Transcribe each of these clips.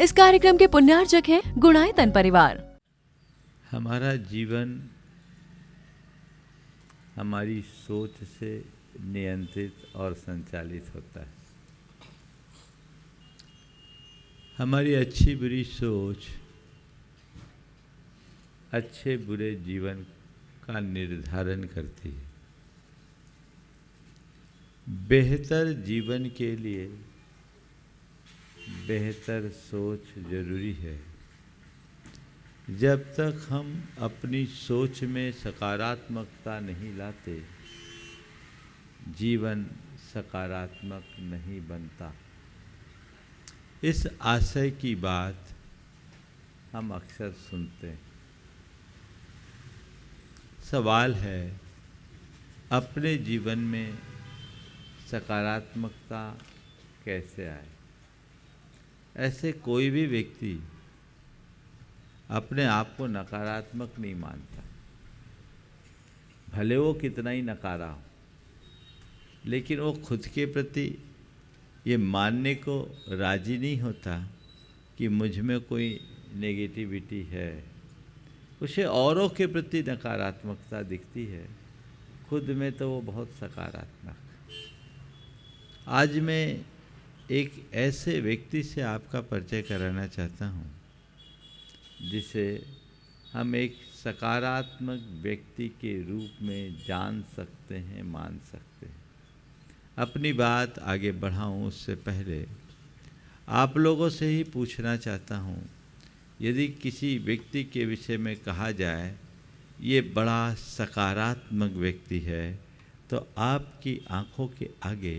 इस कार्यक्रम के पुण्यार्चक हैं गुणायतन परिवार। हमारा जीवन हमारी सोच से नियंत्रित और संचालित होता है। हमारी अच्छी बुरी सोच अच्छे बुरे जीवन का निर्धारण करती है। बेहतर जीवन के लिए बेहतर सोच जरूरी है। जब तक हम अपनी सोच में सकारात्मकता नहीं लाते, जीवन सकारात्मक नहीं बनता। इस आशय की बात हम अक्सर सुनते हैं। सवाल है, अपने जीवन में सकारात्मकता कैसे आए? ऐसे कोई भी व्यक्ति अपने आप को नकारात्मक नहीं मानता, भले वो कितना ही नकारा हो, लेकिन वो खुद के प्रति ये मानने को राजी नहीं होता कि मुझ में कोई नेगेटिविटी है। उसे औरों के प्रति नकारात्मकता दिखती है, खुद में तो वो बहुत सकारात्मक। आज मैं एक ऐसे व्यक्ति से आपका परिचय कराना चाहता हूँ जिसे हम एक सकारात्मक व्यक्ति के रूप में जान सकते हैं, मान सकते हैं। अपनी बात आगे बढ़ाऊं उससे पहले आप लोगों से ही पूछना चाहता हूँ, यदि किसी व्यक्ति के विषय में कहा जाए ये बड़ा सकारात्मक व्यक्ति है, तो आपकी आंखों के आगे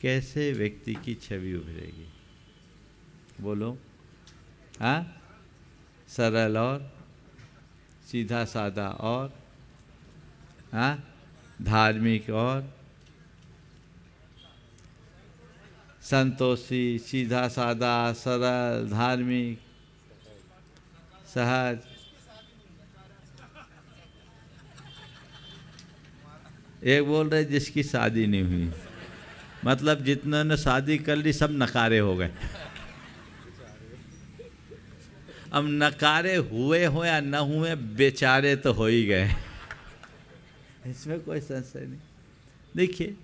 कैसे व्यक्ति की छवि उभरेगी? बोलो। हाँ, सरल और सीधा साधा और हाँ, धार्मिक और संतोषी, सीधा साधा, सरल, धार्मिक, सहज। एक बोल रहे जिसकी शादी नहीं हुई, मतलब जितने ने शादी कर ली सब नकारे हो गए। अब नकारे हुए हो या न हुए, बेचारे तो हो ही गए, इसमें कोई संशय नहीं। देखिए,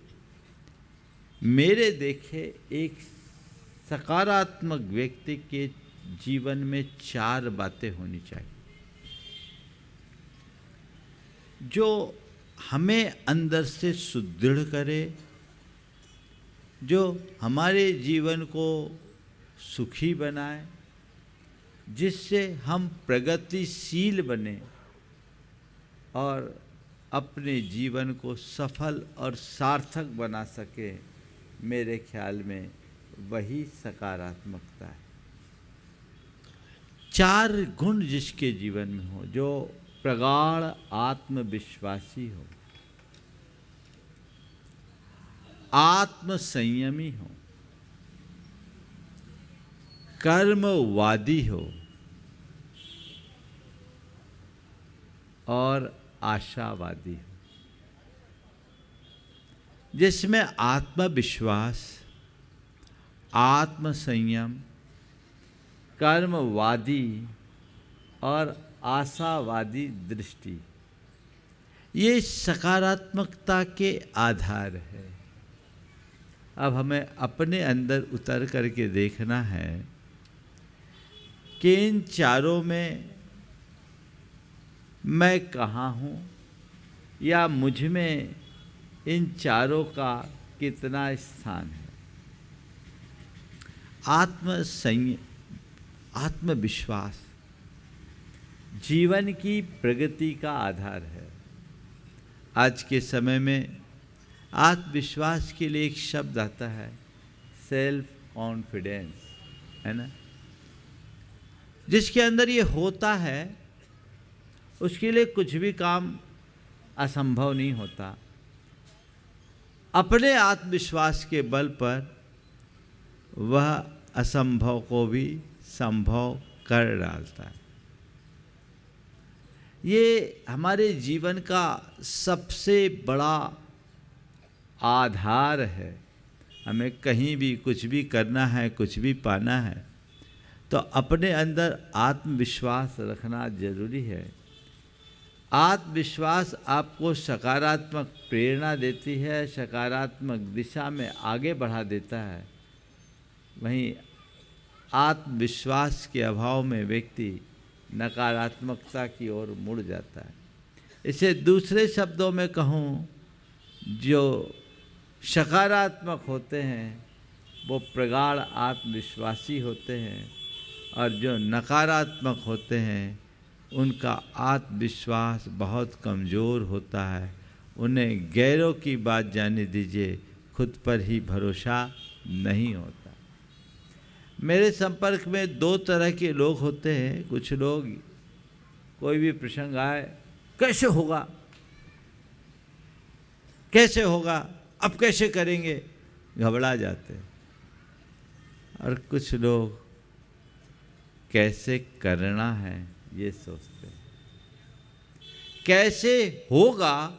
मेरे देखे एक सकारात्मक व्यक्ति के जीवन में 4 बातें होनी चाहिए जो हमें अंदर से सुदृढ़ करे, जो हमारे जीवन को सुखी बनाए, जिससे हम प्रगतिशील बने और अपने जीवन को सफल और सार्थक बना सके। मेरे ख्याल में वही सकारात्मकता है। 4 गुण जिसके जीवन में हो, जो प्रगाढ़ आत्मविश्वासी हो, आत्मसंयमी हो, कर्मवादी हो और आशावादी हो। जिसमें आत्मविश्वास, आत्मसंयम, कर्मवादी और आशावादी दृष्टि, ये सकारात्मकता के आधार है। अब हमें अपने अंदर उतर करके देखना है कि इन 4 में मैं कहाँ हूँ, या मुझ में इन 4 का कितना स्थान है। आत्मविश्वास जीवन की प्रगति का आधार है। आज के समय में आत्मविश्वास के लिए एक शब्द आता है, सेल्फ कॉन्फिडेंस, है ना। जिसके अंदर ये होता है उसके लिए कुछ भी काम असंभव नहीं होता। अपने आत्मविश्वास के बल पर वह असंभव को भी संभव कर डालता है। ये हमारे जीवन का सबसे बड़ा आधार है। हमें कहीं भी कुछ भी करना है, कुछ भी पाना है, तो अपने अंदर आत्मविश्वास रखना जरूरी है। आत्मविश्वास आपको सकारात्मक प्रेरणा देती है, सकारात्मक दिशा में आगे बढ़ा देता है। वहीं आत्मविश्वास के अभाव में व्यक्ति नकारात्मकता की ओर मुड़ जाता है। इसे दूसरे शब्दों में कहूँ, जो सकारात्मक होते हैं वो प्रगाढ़ आत्मविश्वासी होते हैं, और जो नकारात्मक होते हैं उनका आत्मविश्वास बहुत कमज़ोर होता है। उन्हें गैरों की बात जाने दीजिए, खुद पर ही भरोसा नहीं होता। मेरे संपर्क में दो तरह के लोग होते हैं। कुछ लोग कोई भी प्रसंग आए, कैसे होगा, कैसे होगा, अब कैसे करेंगे, घबरा जाते हैं। और कुछ लोग कैसे करना है ये सोचते हैं। कैसे होगा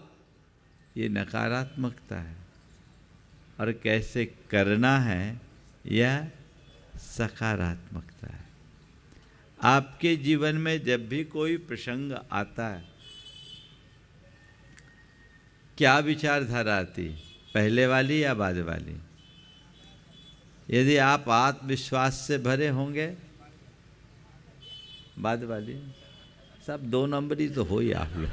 ये नकारात्मकता है, और कैसे करना है यह सकारात्मकता है। आपके जीवन में जब भी कोई प्रसंग आता है, क्या विचारधारा आती है, पहले वाली या बाद वाली? यदि आप आत्मविश्वास से भरे होंगे, बाद वाली। सब 2 नंबर ही तो हो ही आप लोग।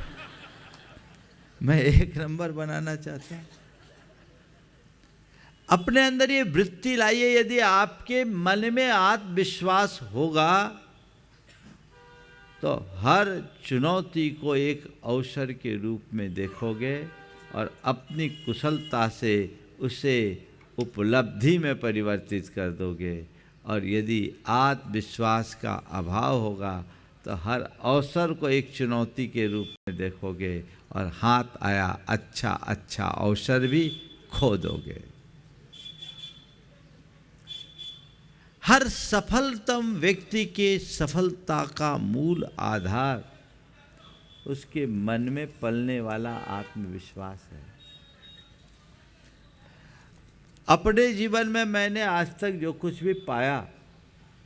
मैं 1 नंबर बनाना चाहता हूँ। अपने अंदर ये वृत्ति लाइए, यदि आपके मन में आत्मविश्वास होगा तो हर चुनौती को एक अवसर के रूप में देखोगे और अपनी कुशलता से उसे उपलब्धि में परिवर्तित कर दोगे। और यदि आत्मविश्वास का अभाव होगा तो हर अवसर को एक चुनौती के रूप में देखोगे और हाथ आया अच्छा अच्छा अवसर भी खो दोगे। हर सफलतम व्यक्ति के सफलता का मूल आधार उसके मन में पलने वाला आत्मविश्वास है। अपने जीवन में मैंने आज तक जो कुछ भी पाया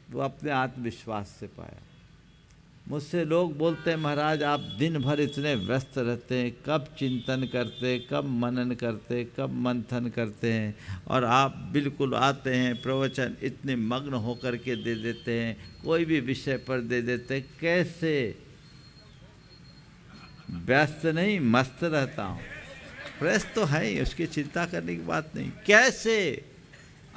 वो अपने आत्मविश्वास से पाया। मुझसे लोग बोलते हैं, महाराज आप दिन भर इतने व्यस्त रहते हैं, कब चिंतन करते, कब मनन करते, कब मंथन करते हैं, और आप बिल्कुल आते हैं प्रवचन इतने मग्न होकर के दे देते हैं, कोई भी विषय पर दे देते हैं, कैसे? व्यस्त नहीं, मस्त रहता हूँ। फ्रेश तो है ही, उसकी चिंता करने की बात नहीं। कैसे?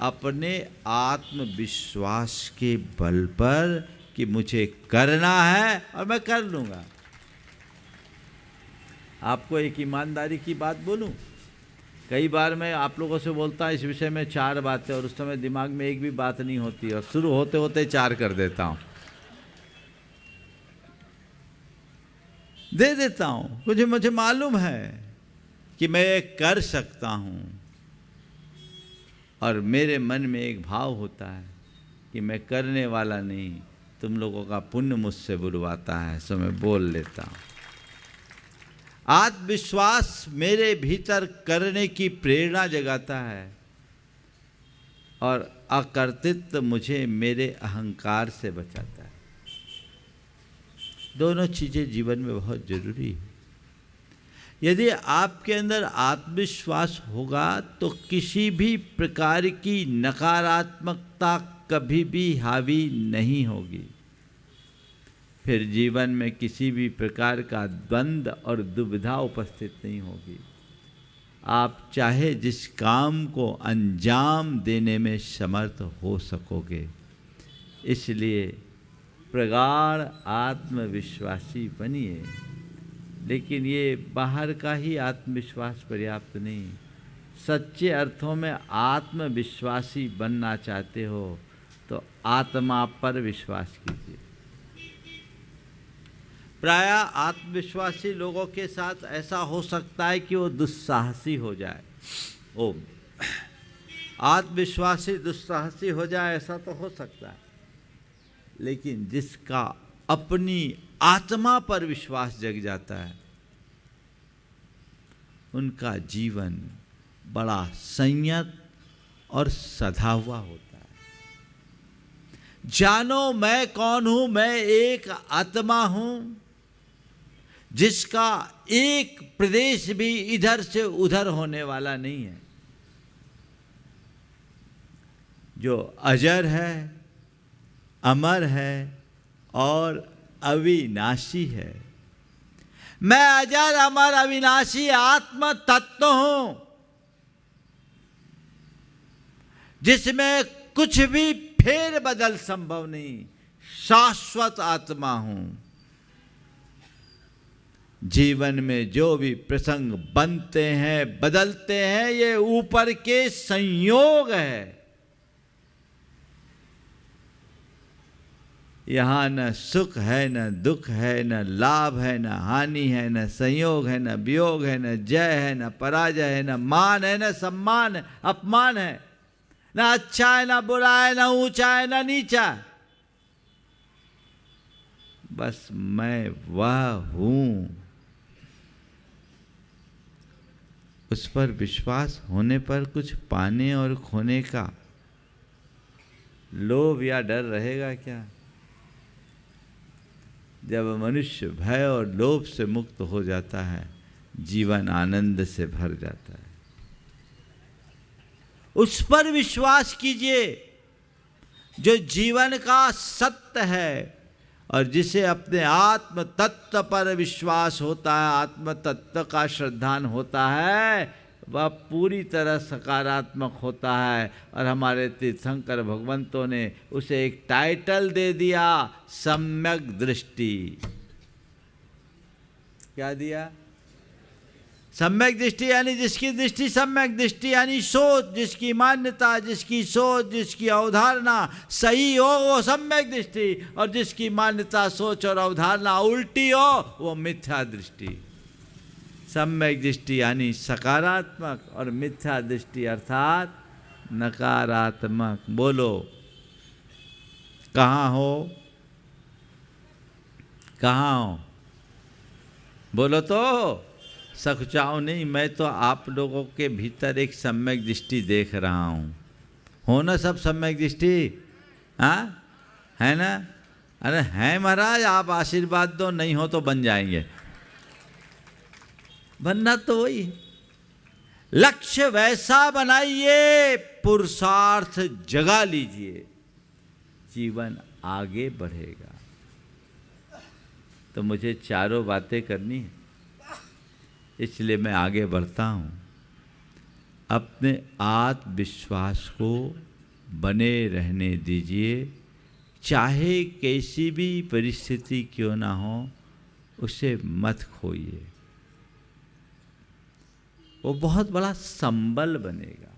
अपने आत्मविश्वास के बल पर कि मुझे करना है और मैं कर लूँगा। आपको एक ईमानदारी की बात बोलूं, कई बार मैं आप लोगों से बोलता इस विषय में 4 बातें और उस समय दिमाग में एक भी बात नहीं होती और शुरू होते होते 4 कर देता हूं, दे देता हूं। मुझे मालूम है कि मैं ये कर सकता हूं, और मेरे मन में एक भाव होता है कि मैं करने वाला नहीं, तुम लोगों का पुण्य मुझसे बुलवाता है, सो मैं बोल लेता हूं। आत्मविश्वास मेरे भीतर करने की प्रेरणा जगाता है और अकर्तृत्व मुझे मेरे अहंकार से बचाता है। दोनों चीजें जीवन में बहुत जरूरी है। यदि आपके अंदर आत्मविश्वास होगा तो किसी भी प्रकार की नकारात्मकता कभी भी हावी नहीं होगी। फिर जीवन में किसी भी प्रकार का द्वंद्व और दुविधा उपस्थित नहीं होगी। आप चाहे जिस काम को अंजाम देने में समर्थ हो सकोगे। इसलिए प्रगाढ़ आत्मविश्वासी बनिए। लेकिन ये बाहर का ही आत्मविश्वास पर्याप्त नहीं। सच्चे अर्थों में आत्मविश्वासी बनना चाहते हो तो आत्मा पर विश्वास कीजिए। प्रायः आत्मविश्वासी लोगों के साथ ऐसा हो सकता है कि वो दुस्साहसी हो जाए। आत्मविश्वासी दुस्साहसी हो जाए, ऐसा तो हो सकता है। लेकिन जिसका अपनी आत्मा पर विश्वास जग जाता है, उनका जीवन बड़ा संयत और सधा हुआ होता है। जानो मैं कौन हूं, मैं एक आत्मा हूं जिसका एक प्रदेश भी इधर से उधर होने वाला नहीं है, जो अजर है, अमर है और अविनाशी है। मैं अजर अमर अविनाशी आत्म तत्व हूं जिसमें कुछ भी फेर बदल संभव नहीं, शाश्वत आत्मा हूं। जीवन में जो भी प्रसंग बनते हैं, बदलते हैं, ये ऊपर के संयोग है। यहां न सुख है, न दुख है, न लाभ है, न हानि है, न संयोग है, न वियोग है, न जय है, न पराजय है, न मान है, न सम्मान है, अपमान है, न अच्छा है, न बुरा है, न ऊंचा है, न नीचा। बस मैं वह हूं। उस पर विश्वास होने पर कुछ पाने और खोने का लोभ या डर रहेगा क्या? जब मनुष्य भय और लोभ से मुक्त हो जाता है, जीवन आनंद से भर जाता है। उस पर विश्वास कीजिए जो जीवन का सत्य है, और जिसे अपने आत्म तत्व पर विश्वास होता है, आत्म तत्व का श्रद्धान होता है, वह पूरी तरह सकारात्मक होता है। और हमारे तीर्थंकर भगवंतों ने उसे एक टाइटल दे दिया, सम्यक दृष्टि। क्या दिया? सम्यक दृष्टि, यानी जिसकी दृष्टि सम्यक दृष्टि, यानी सोच, जिसकी मान्यता, जिसकी सोच, जिसकी अवधारणा सही हो वो सम्यक दृष्टि, और जिसकी मान्यता, सोच और अवधारणा उल्टी हो वो मिथ्या दृष्टि। सम्यक दृष्टि यानी सकारात्मक, और मिथ्या दृष्टि अर्थात नकारात्मक। बोलो कहाँ हो? कहाँ हो? बोलो तो। सकुचाओ नहीं, मैं तो आप लोगों के भीतर एक सम्यक दृष्टि देख रहा हूँ। हो ना सब सम्यक दृष्टि? हाँ है ना? अरे हैं महाराज, आप आशीर्वाद दो, नहीं हो तो बन जाएंगे। बनना तो वही है। लक्ष्य वैसा बनाइए, पुरुषार्थ जगा लीजिए, जीवन आगे बढ़ेगा। तो मुझे चारों बातें करनी है, इसलिए मैं आगे बढ़ता हूँ। अपने आत्मविश्वास को बने रहने दीजिए, चाहे कैसी भी परिस्थिति क्यों ना हो, उसे मत खोइए। वो बहुत बड़ा संबल बनेगा।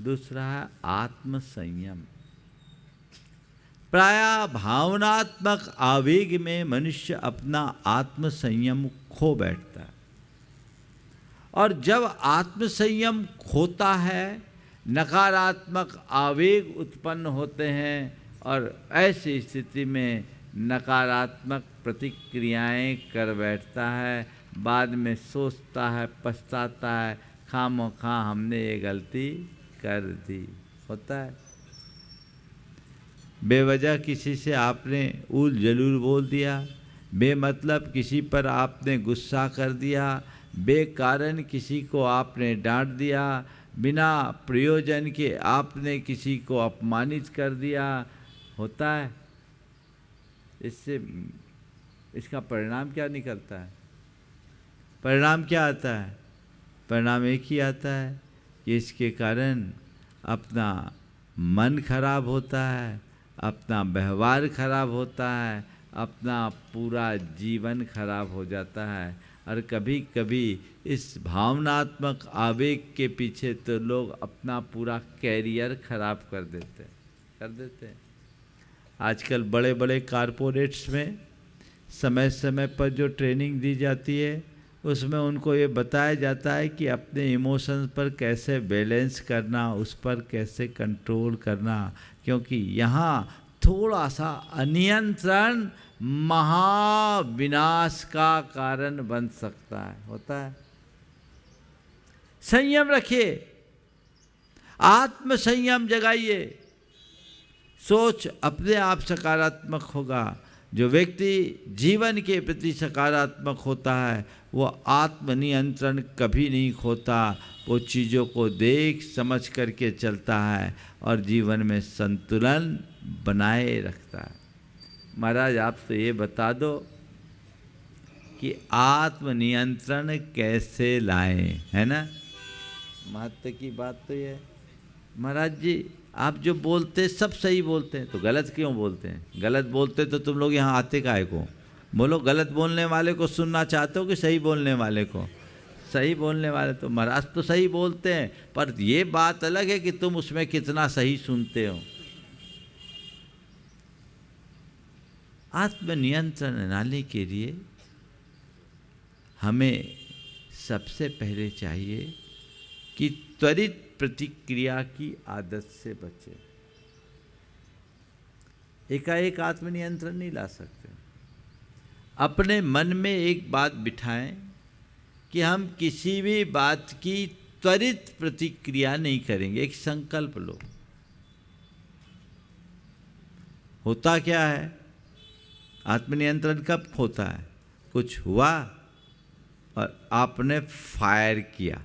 दूसरा है आत्म संयम। प्रायः भावनात्मक आवेग में मनुष्य अपना आत्म संयम खो बैठता है, और जब आत्म संयम खोता है, नकारात्मक आवेग उत्पन्न होते हैं, और ऐसी स्थिति में नकारात्मक प्रतिक्रियाएं कर बैठता है। बाद में सोचता है, पछताता है, खामोखा हमने ये गलती कर दी। होता है। बेवजह किसी से आपने उल जलूल बोल दिया, बेमतलब किसी पर आपने गुस्सा कर दिया, बेकारण किसी को आपने डांट दिया, बिना प्रयोजन के आपने किसी को अपमानित कर दिया। होता है। इससे इसका परिणाम क्या निकलता है? परिणाम क्या आता है? परिणाम एक ही आता है कि इसके कारण अपना मन खराब होता है, अपना व्यवहार खराब होता है, अपना पूरा जीवन खराब हो जाता है। और कभी कभी इस भावनात्मक आवेग के पीछे तो लोग अपना पूरा कैरियर खराब कर देते हैं। आजकल बड़े बड़े कारपोरेट्स में समय समय पर जो ट्रेनिंग दी जाती है, उसमें उनको ये बताया जाता है कि अपने इमोशंस पर कैसे बैलेंस करना, उस पर कैसे कंट्रोल करना, क्योंकि यहाँ थोड़ा सा अनियंत्रण महाविनाश का कारण बन सकता है। होता है। संयम रखिए, आत्म संयम जगाइए। सोच अपने आप सकारात्मक होगा। जो व्यक्ति जीवन के प्रति सकारात्मक होता है वो आत्मनियंत्रण कभी नहीं खोता। वो चीज़ों को देख समझ करके चलता है और जीवन में संतुलन बनाए रखता है। महाराज आप तो ये बता दो कि आत्मनियंत्रण कैसे लाएं, है ना। महत्व की बात तो ये। महाराज जी आप जो बोलते सब सही बोलते हैं, तो गलत क्यों बोलते हैं? गलत बोलते तो तुम लोग यहाँ आते काहे को? बोलो, गलत बोलने वाले को सुनना चाहते हो कि सही बोलने वाले को? सही बोलने वाले तो महाराज तो सही बोलते हैं, पर ये बात अलग है कि तुम उसमें कितना सही सुनते हो। आत्मनियंत्रण लाने के लिए हमें सबसे पहले चाहिए कि त्वरित प्रतिक्रिया की आदत से बचें। एकाएक आत्मनियंत्रण नहीं ला सकते। अपने मन में एक बात बिठाएं कि हम किसी भी बात की त्वरित प्रतिक्रिया नहीं करेंगे। एक संकल्प लो। होता क्या है? आत्मनियंत्रण कब होता है? कुछ हुआ और आपने फायर किया,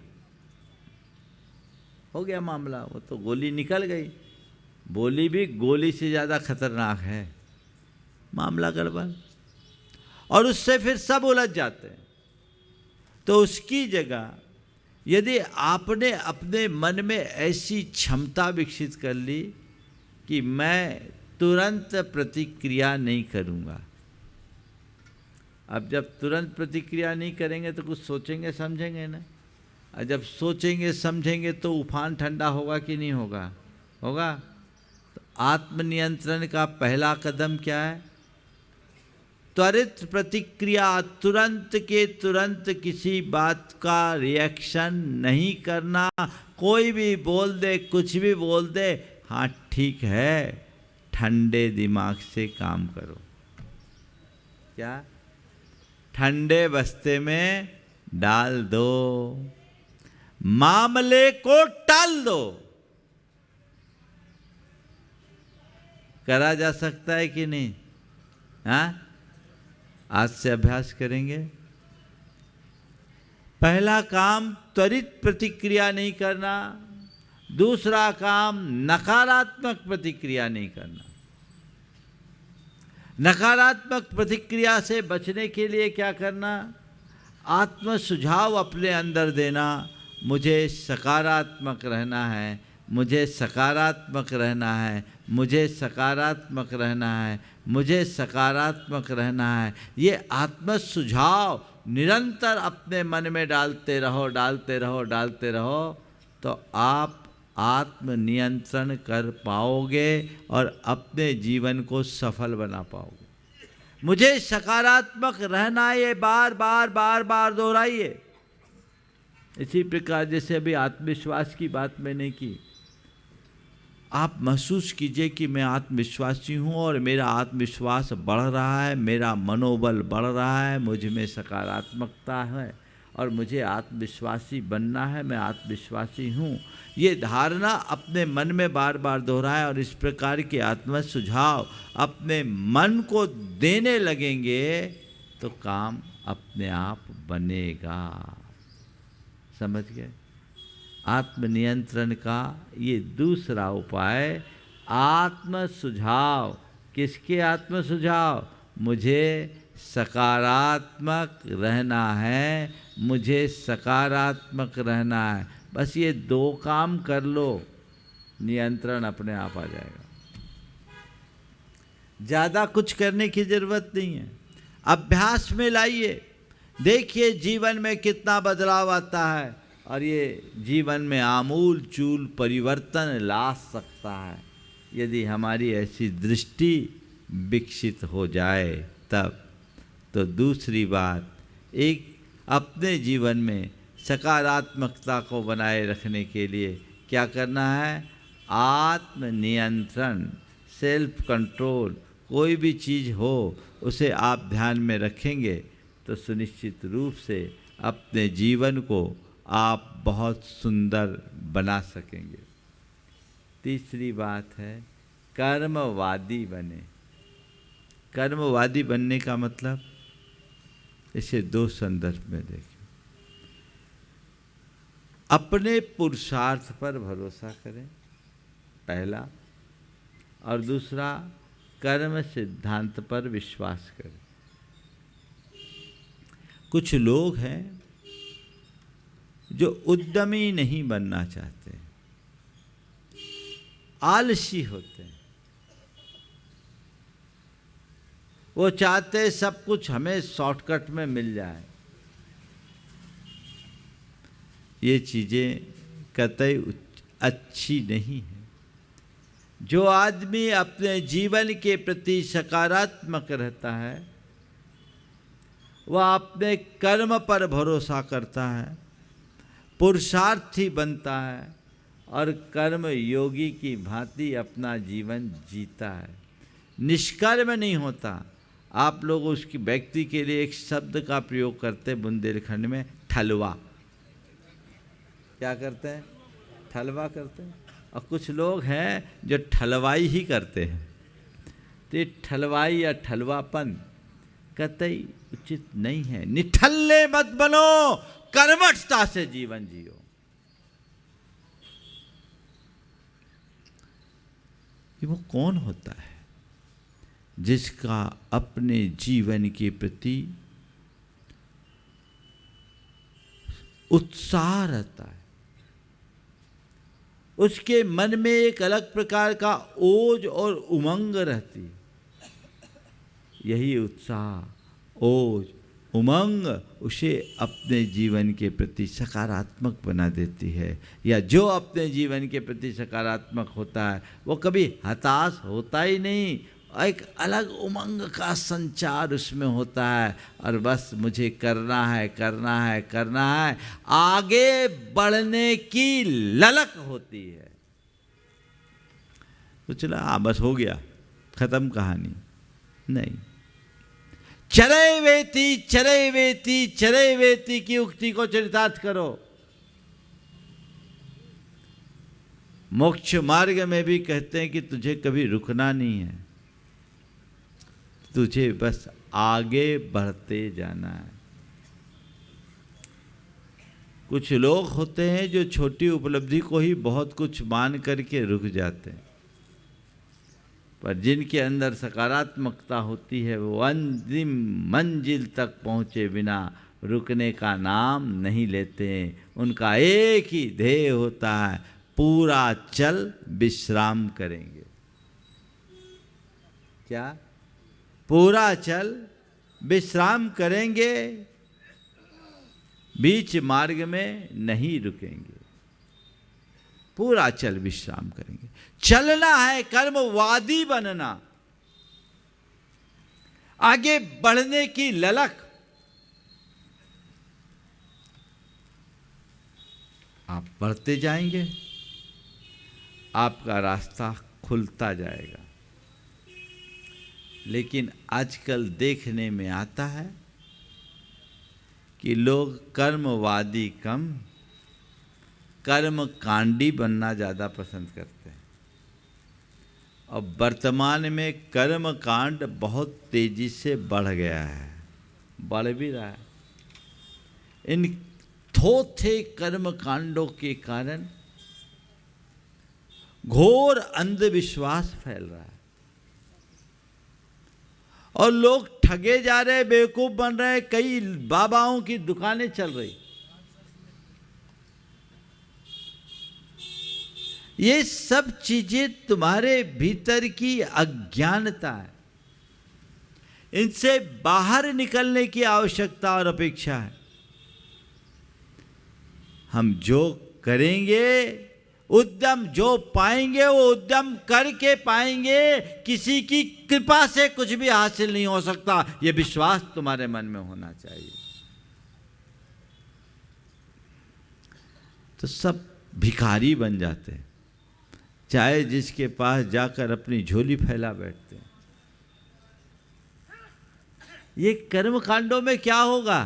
हो गया मामला, वो तो गोली निकल गई। बोली भी गोली से ज़्यादा खतरनाक है, मामला गड़बड़, और उससे फिर सब उलझ जाते हैं। तो उसकी जगह यदि आपने अपने मन में ऐसी क्षमता विकसित कर ली कि मैं तुरंत प्रतिक्रिया नहीं करूँगा। अब जब तुरंत प्रतिक्रिया नहीं करेंगे तो कुछ सोचेंगे समझेंगे ना, और जब सोचेंगे समझेंगे तो उफान ठंडा होगा कि नहीं होगा? होगा। तो आत्मनियंत्रण का पहला कदम क्या है? त्वरित प्रतिक्रिया। तुरंत के तुरंत किसी बात का रिएक्शन नहीं करना। कोई भी बोल दे, कुछ भी बोल दे, हाँ ठीक है, ठंडे दिमाग से काम करो। क्या? ठंडे बस्ते में डाल दो, मामले को टाल दो। करा जा सकता है कि नहीं? हाँ, आज से अभ्यास करेंगे। पहला काम त्वरित प्रतिक्रिया नहीं करना। दूसरा काम नकारात्मक प्रतिक्रिया नहीं करना। नकारात्मक प्रतिक्रिया से बचने के लिए क्या करना? आत्म सुझाव अपने अंदर देना। मुझे सकारात्मक रहना है, मुझे सकारात्मक रहना है, मुझे सकारात्मक रहना है, मुझे सकारात्मक रहना है। ये आत्म सुझाव निरंतर अपने मन में डालते रहो, डालते रहो, डालते रहो, तो आप आत्मनियंत्रण कर पाओगे और अपने जीवन को सफल बना पाओगे। मुझे सकारात्मक रहना है, ये बार बार बार बार दोहराइए। इसी प्रकार जैसे अभी आत्मविश्वास की बात मैंने की, आप महसूस कीजिए कि मैं आत्मविश्वासी हूँ और मेरा आत्मविश्वास बढ़ रहा है, मेरा मनोबल बढ़ रहा है, मुझ में सकारात्मकता है और मुझे आत्मविश्वासी बनना है, मैं आत्मविश्वासी हूँ। ये धारणा अपने मन में बार बार दोहराएं और इस प्रकार के आत्म सुझाव अपने मन को देने लगेंगे तो काम अपने आप बनेगा। समझ गए? आत्मनियंत्रण का ये दूसरा उपाय आत्म सुझाव। किसके आत्म सुझाव? मुझे सकारात्मक रहना है, मुझे सकारात्मक रहना है। बस ये दो काम कर लो, नियंत्रण अपने आप आ जाएगा। ज़्यादा कुछ करने की ज़रूरत नहीं है। अभ्यास में लाइए, देखिए जीवन में कितना बदलाव आता है और ये जीवन में आमूल चूल परिवर्तन ला सकता है यदि हमारी ऐसी दृष्टि विकसित हो जाए तब। तो दूसरी बात, एक अपने जीवन में सकारात्मकता को बनाए रखने के लिए क्या करना है? आत्मनियंत्रण, सेल्फ कंट्रोल। कोई भी चीज़ हो उसे आप ध्यान में रखेंगे तो सुनिश्चित रूप से अपने जीवन को आप बहुत सुंदर बना सकेंगे। तीसरी बात है कर्मवादी बने। कर्मवादी बनने का मतलब इसे दो संदर्भ में देखें। अपने पुरुषार्थ पर भरोसा करें पहला, और दूसरा कर्म सिद्धांत पर विश्वास करें। कुछ लोग हैं जो उद्यमी नहीं बनना चाहते, आलसी होते हैं। वो चाहते सब कुछ हमें शॉर्टकट में मिल जाए। ये चीजें कतई अच्छी नहीं है। जो आदमी अपने जीवन के प्रति सकारात्मक रहता है, वह अपने कर्म पर भरोसा करता है, पुरुषार्थी बनता है और कर्म योगी की भांति अपना जीवन जीता है। निष्कर्म नहीं होता। आप लोग उसकी व्यक्ति के लिए एक शब्द का प्रयोग करते बुंदेलखंड में, ठलवा। क्या करते हैं? ठलवा करते हैं। और कुछ लोग हैं जो ठलवाई ही करते हैं। तो ये ठलवाई या ठलवापन कतई उचित नहीं है। निठल्ले मत बनो, कर्मठता से जीवन जियो। ये वो कौन होता है जिसका अपने जीवन के प्रति उत्साह रहता है, उसके मन में एक अलग प्रकार का ओज और उमंग रहती है। यही उत्साह, ओज, उमंग उसे अपने जीवन के प्रति सकारात्मक बना देती है। या जो अपने जीवन के प्रति सकारात्मक होता है वो कभी हताश होता ही नहीं। एक अलग उमंग का संचार उसमें होता है और बस मुझे करना है, करना है, करना है। आगे बढ़ने की ललक होती है। तो चला बस हो गया, खत्म कहानी। नहीं, चरे वेती चरे वेती चरे वेती की उक्ति को चरितार्थ करो। मोक्ष मार्ग में भी कहते हैं कि तुझे कभी रुकना नहीं है, तुझे बस आगे बढ़ते जाना है। कुछ लोग होते हैं जो छोटी उपलब्धि को ही बहुत कुछ मान करके रुक जाते हैं, पर जिनके अंदर सकारात्मकता होती है वो अंतिम मंजिल तक पहुँचे बिना रुकने का नाम नहीं लेते हैं। उनका एक ही ध्येय होता है, पूरा चल विश्राम करेंगे। क्या? पूरा चल विश्राम करेंगे, बीच मार्ग में नहीं रुकेंगे। पूरा चल विश्राम करेंगे। चलना है, कर्मवादी बनना, आगे बढ़ने की ललक। आप बढ़ते जाएंगे, आपका रास्ता खुलता जाएगा। लेकिन आजकल देखने में आता है कि लोग कर्मवादी कम, कर्मकांडी बनना ज़्यादा पसंद करते हैं। और वर्तमान में कर्मकांड बहुत तेजी से बढ़ गया है, बढ़ भी रहा है। इन थोथे कर्मकांडों के कारण घोर अंधविश्वास फैल रहा है और लोग ठगे जा रहे, बेवकूफ बन रहे। कई बाबाओं की दुकानें चल रही। ये सब चीजें तुम्हारे भीतर की अज्ञानता है। इनसे बाहर निकलने की आवश्यकता और अपेक्षा है। हम जो करेंगे, उद्यम जो पाएंगे वो उद्यम करके पाएंगे। किसी की कृपा से कुछ भी हासिल नहीं हो सकता, ये विश्वास तुम्हारे मन में होना चाहिए। तो सब भिखारी बन जाते हैं, चाहे जिसके पास जाकर अपनी झोली फैला बैठते हैं। ये कर्मकांडों में क्या होगा?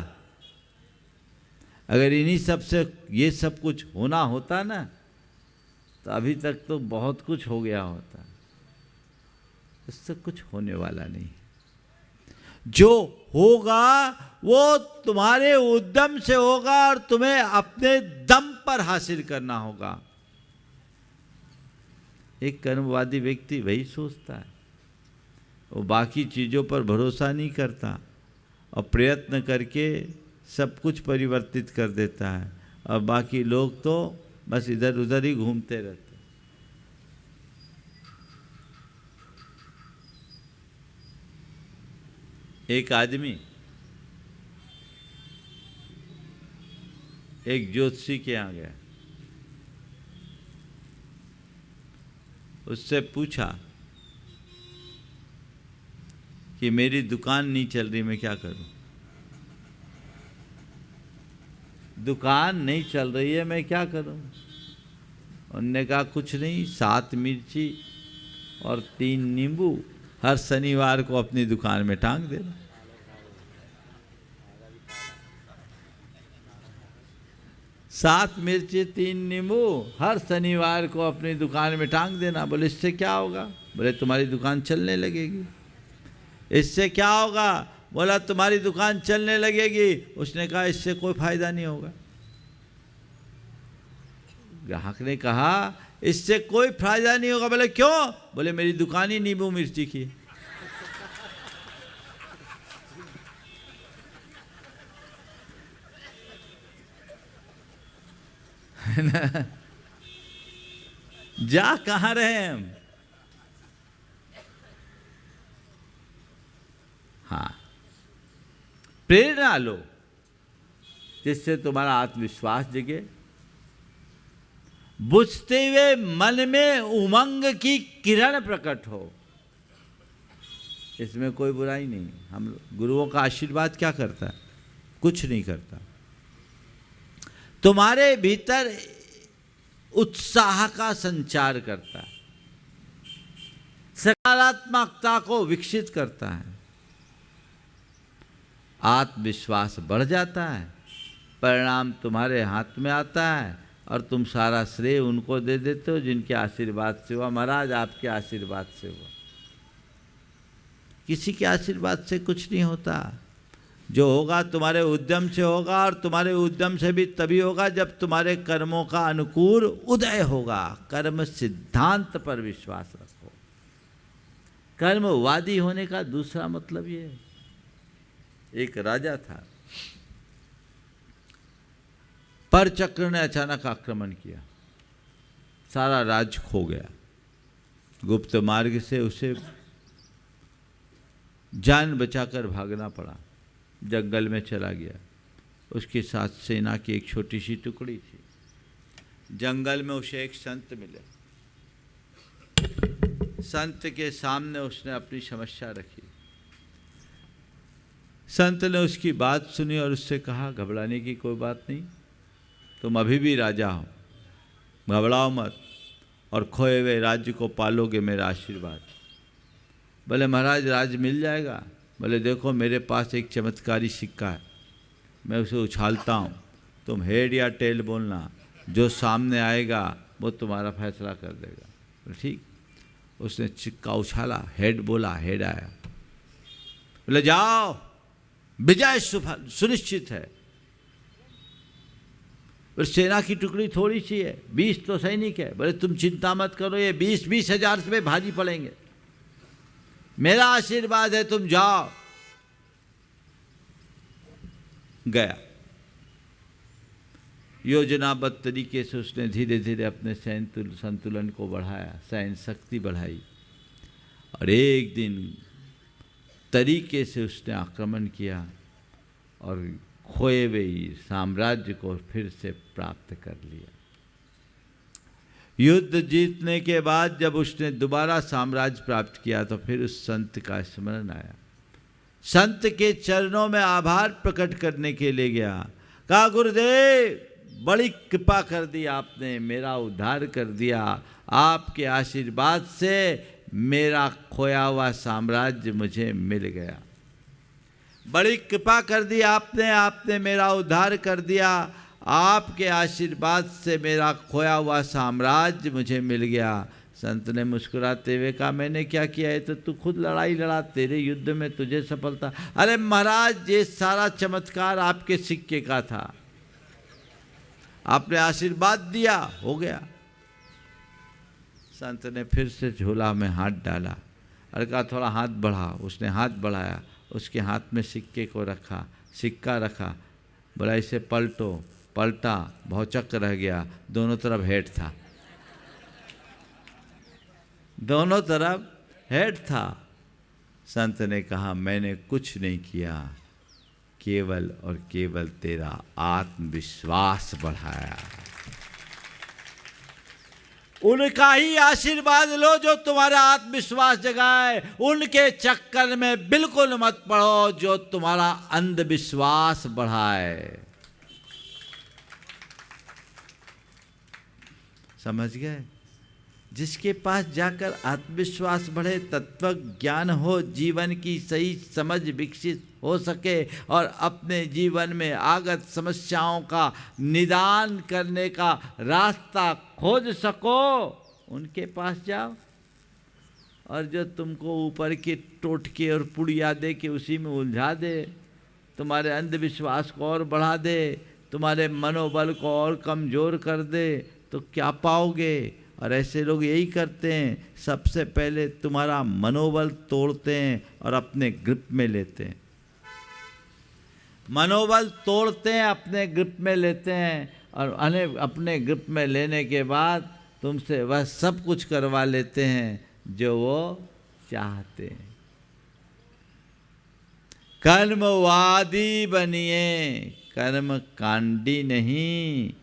अगर इन्हीं सब से ये सब कुछ होना होता ना, तो अभी तक तो बहुत कुछ हो गया होता। इससे कुछ होने वाला नहीं। जो होगा वो तुम्हारे उद्यम से होगा और तुम्हें अपने दम पर हासिल करना होगा। एक कर्मवादी व्यक्ति वही सोचता है, वो बाकी चीज़ों पर भरोसा नहीं करता और प्रयत्न करके सब कुछ परिवर्तित कर देता है, और बाकी लोग तो बस इधर उधर ही घूमते रहते। एक आदमी एक ज्योतिषी के यहाँ गया, उससे पूछा कि मेरी दुकान नहीं चल रही, मैं क्या करूं? दुकान नहीं चल रही है, मैं क्या करूं? उन्होंने कहा कुछ नहीं, 7 मिर्ची और 3 नींबू हर शनिवार को अपनी दुकान में टांग देना। सात मिर्ची 3 नींबू हर शनिवार को अपनी दुकान में टांग देना। बोले इससे क्या होगा? बोले तुम्हारी दुकान चलने लगेगी। इससे क्या होगा? बोला तुम्हारी दुकान चलने लगेगी। उसने कहा इससे कोई फायदा नहीं होगा। ग्राहक ने कहा इससे कोई फायदा नहीं होगा। बोले क्यों? बोले मेरी दुकान ही नींबू मिर्ची की। जा कहां रहे हम? हाँ, प्रेरणा लो जिससे तुम्हारा आत्मविश्वास जगे। बुझते हुए मन में उमंग की किरण प्रकट हो, इसमें कोई बुराई नहीं। हम गुरुओं का आशीर्वाद क्या करता है? कुछ नहीं करता। तुम्हारे भीतर उत्साह का संचार करता है, सकारात्मकता को विकसित करता है, आत्मविश्वास बढ़ जाता है, परिणाम तुम्हारे हाथ में आता है और तुम सारा श्रेय उनको दे देते हो जिनके आशीर्वाद से हुआ। महाराज आपके आशीर्वाद से हुआ। किसी के आशीर्वाद से कुछ नहीं होता। जो होगा तुम्हारे उद्यम से होगा, और तुम्हारे उद्यम से भी तभी होगा जब तुम्हारे कर्मों का अनुकूल उदय होगा। कर्म सिद्धांत पर विश्वास रखो। कर्मवादी होने का दूसरा मतलब ये है। एक राजा था, परचक्र ने अचानक आक्रमण किया, सारा राज्य खो गया। गुप्त मार्ग से उसे जान बचाकर भागना पड़ा, जंगल में चला गया। उसके साथ सेना की एक छोटी सी टुकड़ी थी। जंगल में उसे एक संत मिले। संत के सामने उसने अपनी समस्या रखी। संत ने उसकी बात सुनी और उससे कहा घबराने की कोई बात नहीं, तुम अभी भी राजा हो, घबराओ मत और खोए हुए राज्य को पालोगे मेरा आशीर्वाद। बोले महाराज राज्य मिल जाएगा? बोले देखो मेरे पास एक चमत्कारी सिक्का है, मैं उसे उछालता हूँ, तुम हेड या टेल बोलना, जो सामने आएगा वो तुम्हारा फैसला कर देगा। बोले ठीक। उसने सिक्का उछाला, हेड बोला, हेड आया। बोले जाओ, विजय सुनिश्चित है। बोले सेना की टुकड़ी थोड़ी सी है, 20 तो सैनिक है। बोले तुम चिंता मत करो, ये 20 हजार में भारी पड़ेंगे, मेरा आशीर्वाद है, तुम जाओ। गया। योजनाबद्ध तरीके से उसने धीरे धीरे अपने सैन्य संतुलन को बढ़ाया, सैन्य शक्ति बढ़ाई, और एक दिन तरीके से उसने आक्रमण किया और खोए हुए साम्राज्य को फिर से प्राप्त कर लिया। युद्ध जीतने के बाद जब उसने दोबारा साम्राज्य प्राप्त किया तो फिर उस संत का स्मरण आया। संत के चरणों में आभार प्रकट करने के लिए गया। कहा गुरुदेव बड़ी कृपा कर दी आपने, मेरा उद्धार कर दिया, आपके आशीर्वाद से मेरा खोया हुआ साम्राज्य मुझे मिल गया। बड़ी कृपा कर दी आपने, आपने मेरा उद्धार कर दिया, आपके आशीर्वाद से मेरा खोया हुआ साम्राज्य मुझे मिल गया। संत ने मुस्कुराते हुए कहा, मैंने क्या किया है? तो तू खुद लड़ाई लड़ा, तेरे युद्ध में तुझे सफलता। अरे महाराज, ये सारा चमत्कार आपके सिक्के का था, आपने आशीर्वाद दिया, हो गया। संत ने फिर से झोला में हाथ डाला और कहा, थोड़ा हाथ बढ़ा। उसने हाथ बढ़ाया, उसके हाथ में सिक्के को रखा, सिक्का रखा, बोला इसे पलटो। पलटा, भौचक्क रह गया, दोनों तरफ हेड था, दोनों तरफ हेड था। संत ने कहा, मैंने कुछ नहीं किया, केवल और केवल तेरा आत्मविश्वास बढ़ाया। उनका ही आशीर्वाद लो जो तुम्हारा आत्मविश्वास जगाए, उनके चक्कर में बिल्कुल मत पड़ो जो तुम्हारा अंधविश्वास बढ़ाए। समझ गए? जिसके पास जाकर आत्मविश्वास बढ़े, तत्व ज्ञान हो, जीवन की सही समझ विकसित हो सके और अपने जीवन में आगत समस्याओं का निदान करने का रास्ता खोज सको, उनके पास जाओ। और जो तुमको ऊपर के टोटके और पुड़िया दे के उसी में उलझा दे, तुम्हारे अंधविश्वास को और बढ़ा दे, तुम्हारे मनोबल को और कमज़ोर कर दे, तो क्या पाओगे? और ऐसे लोग यही करते हैं, सबसे पहले तुम्हारा मनोबल तोड़ते हैं और अपने ग्रिप में लेते हैं। मनोबल तोड़ते हैं, अपने ग्रिप में लेते हैं, और अपने ग्रिप में लेने के बाद तुमसे वह सब कुछ करवा लेते हैं जो वो चाहते हैं। कर्मवादी बनिए, कर्म कांडी नहीं।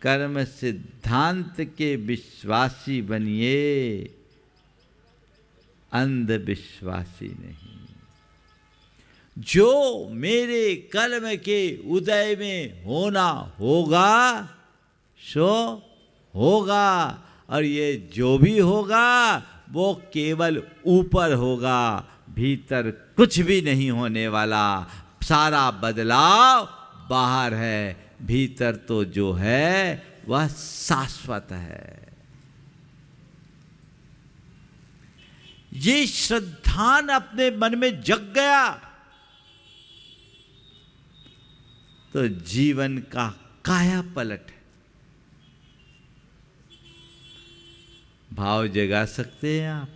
कर्म सिद्धांत के विश्वासी बनिए, अंधविश्वासी नहीं। जो मेरे कर्म के उदय में होना होगा सो होगा, और ये जो भी होगा वो केवल ऊपर होगा, भीतर कुछ भी नहीं होने वाला। सारा बदलाव बाहर है, भीतर तो जो है वह शाश्वत है। ये श्रद्धान अपने मन में जग गया तो जीवन का काया पलट है। भाव जगा सकते हैं आप?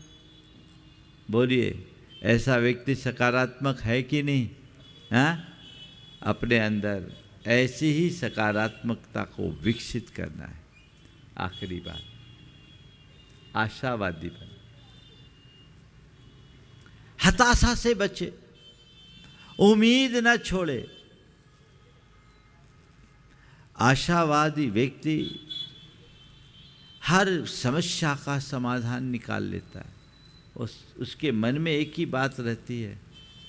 बोलिए, ऐसा व्यक्ति सकारात्मक है कि नहीं? हाँ, अपने अंदर ऐसी ही सकारात्मकता को विकसित करना है। आखिरी बात, आशावादी बने, हताशा से बचे, उम्मीद न छोड़े। आशावादी व्यक्ति हर समस्या का समाधान निकाल लेता है। उसके मन में एक ही बात रहती है,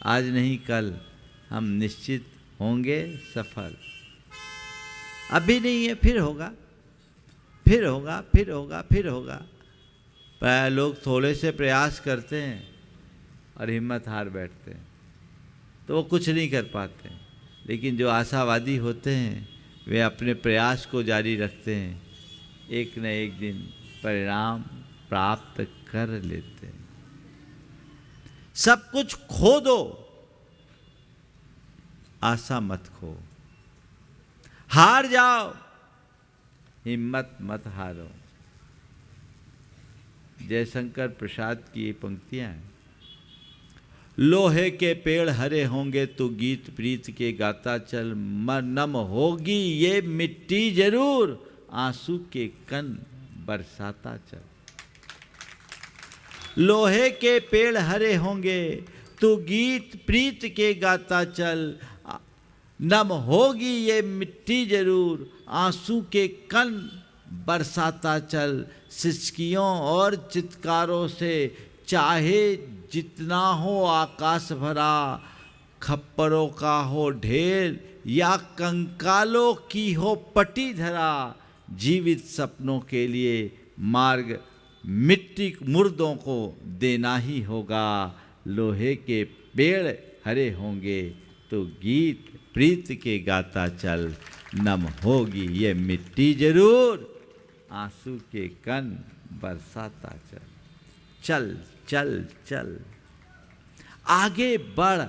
आज नहीं कल हम निश्चित होंगे सफल। अभी नहीं है, फिर होगा, फिर होगा, फिर होगा, फिर होगा। प्राय लोग थोड़े से प्रयास करते हैं और हिम्मत हार बैठते हैं, तो वो कुछ नहीं कर पाते। लेकिन जो आशावादी होते हैं वे अपने प्रयास को जारी रखते हैं, एक न एक दिन परिणाम प्राप्त कर लेते हैं। सब कुछ खो दो, आशा मत खो। हार जाओ, हिम्मत मत हारो। जयशंकर प्रसाद की ये पंक्तियां हैं। लोहे के पेड़ हरे होंगे तो गीत प्रीत के गाता चल, नम होगी ये मिट्टी जरूर, आंसू के कण बरसाता चल। लोहे के पेड़ हरे होंगे तो गीत प्रीत के गाता चल, नम होगी ये मिट्टी जरूर, आंसू के कण बरसाता चल। सिसकियों और चित्कारों से चाहे जितना हो आकाश भरा, खप्परों का हो ढेर या कंकालों की हो पटी धरा, जीवित सपनों के लिए मार्ग मिट्टी मुर्दों को देना ही होगा। लोहे के पेड़ हरे होंगे तो गीत प्रीत के गाता चल, नम होगी ये मिट्टी जरूर, आंसू के कण बरसाता चल, चल चल चल, आगे बढ़,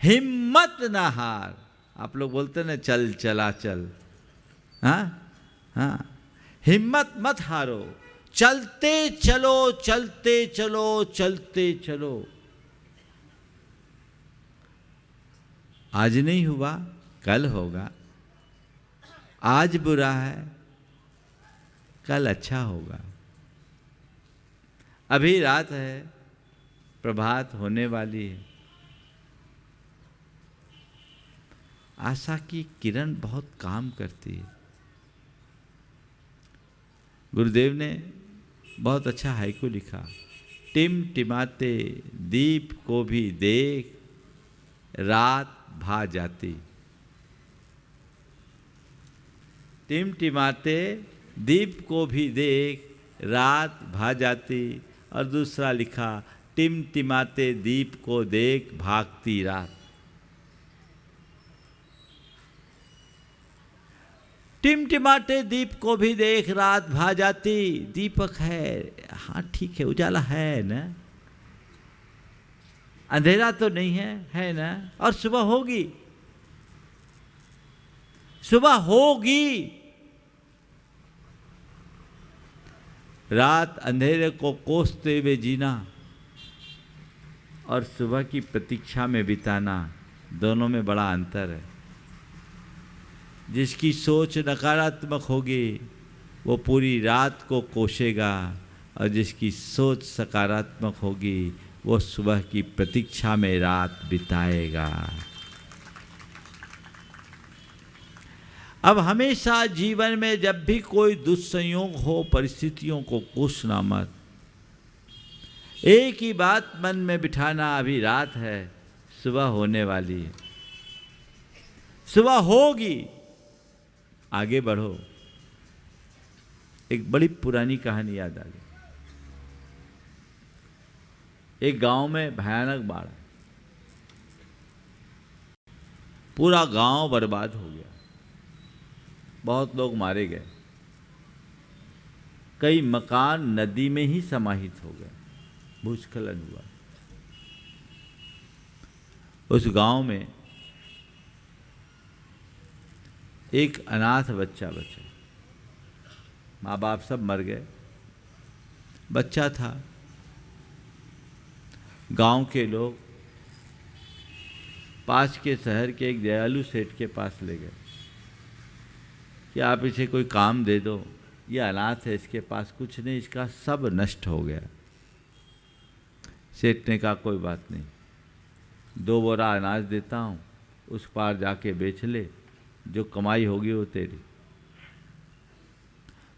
हिम्मत ना हार। आप लोग बोलते ना चल चला चल, हाँ हाँ, हिम्मत मत हारो, चलते चलो चलते चलो चलते चलो। आज नहीं हुआ कल होगा, आज बुरा है कल अच्छा होगा। अभी रात है, प्रभात होने वाली है। आशा की किरण बहुत काम करती है। गुरुदेव ने बहुत अच्छा हाइकू लिखा, टिमटिमाते दीप को भी देख रात भा जाती। टिमटिमाते दीप को भी देख रात भा जाती। और दूसरा लिखा, टिमटिमाते दीप को देख भागती रात। टिमटिमाते दीप को भी देख रात भा जाती। दीपक है, हाँ ठीक है, उजाला है ना, अंधेरा तो नहीं है ना। और सुबह होगी, सुबह होगी। रात अंधेरे को कोसते हुए जीना और सुबह की प्रतीक्षा में बिताना, दोनों में बड़ा अंतर है। जिसकी सोच नकारात्मक होगी वो पूरी रात को कोसेगा, और जिसकी सोच सकारात्मक होगी वो सुबह की प्रतीक्षा में रात बिताएगा। अब हमेशा जीवन में जब भी कोई दुस्संयोग हो, परिस्थितियों को कोसना मत। एक ही बात मन में बिठाना, अभी रात है, सुबह होने वाली है, सुबह होगी, आगे बढ़ो। एक बड़ी पुरानी कहानी याद आ गई। एक गांव में भयानक बाढ़, पूरा गांव बर्बाद हो गया, बहुत लोग मारे गए, कई मकान नदी में ही समाहित हो गए, भूस्खलन हुआ। उस गांव में एक अनाथ बच्चा बचा, माँ बाप सब मर गए, बच्चा था। गांव के लोग पास के शहर के एक दयालु सेठ के पास ले गए कि आप इसे कोई काम दे दो, ये अनाथ है, इसके पास कुछ नहीं, इसका सब नष्ट हो गया। सेठ ने कहा कोई बात नहीं, 2 बोरा अनाज देता हूँ, उस पार जाके बेच ले, जो कमाई होगी वो तेरी।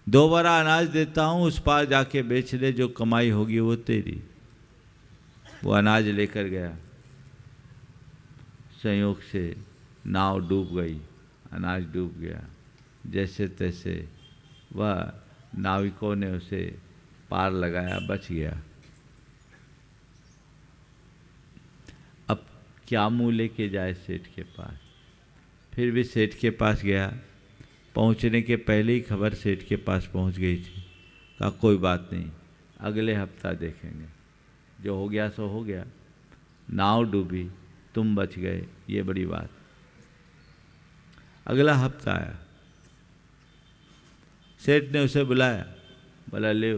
2 बोरा अनाज देता हूँ, उस पार जाके बेच ले, जो कमाई होगी वो तेरी। वो अनाज लेकर गया, संयोग से नाव डूब गई, अनाज डूब गया। जैसे तैसे वह नाविकों ने उसे पार लगाया, बच गया। अब क्या मुँह लेके जाए सेठ के पास? फिर भी सेठ के पास गया, पहुंचने के पहले ही खबर सेठ के पास पहुंच गई थी। कहा कोई बात नहीं, अगले हफ्ता देखेंगे, जो हो गया सो हो गया, नाव डूबी, तुम बच गए, ये बड़ी बात। अगला हफ्ता आया, सेठ ने उसे बुलाया, बोला ले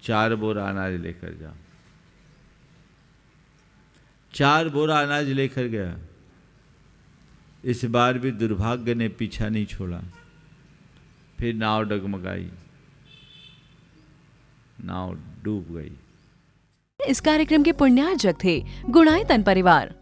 4 बोरा अनाज लेकर जाओ। 4 बोरा अनाज लेकर गया। इस बार भी दुर्भाग्य ने पीछा नहीं छोड़ा, फिर नाव डगमगाई, नाव डूब गई। इस कार्यक्रम के पुण्यार्जक थे गुणायतन परिवार।